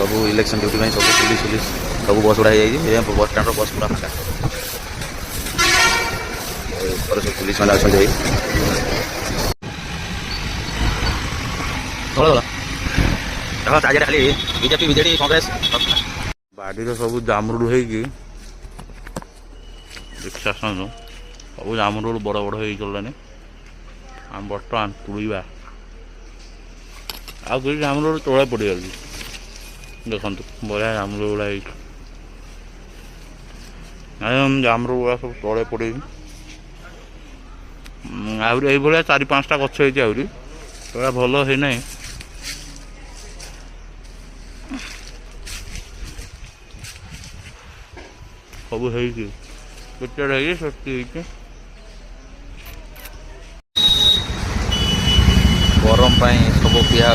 सब election duty सब police police सब बस गुड़ा हो बस स्टाण्ड बस पूरा फाँका सब पुलिस मैंने अच्छा चार्जर खाली बीजेपी बीजेडी कांग्रेस बाड़ी सब जामरुड़ हो देखी आसतु सब जामरुड़ बड़ बड़ हो गलानी आम बर्तमान तुड़ा आउ कि जामरुड़ तोड़ा पड़गल देखु बढ़िया जामरुड़ गुड़ा जामरुड़ गुड़ा सब तले पड़े आहरी ये 4-5टा गछ आहरी तोड़ा भल है ना सब है गरम सब पिया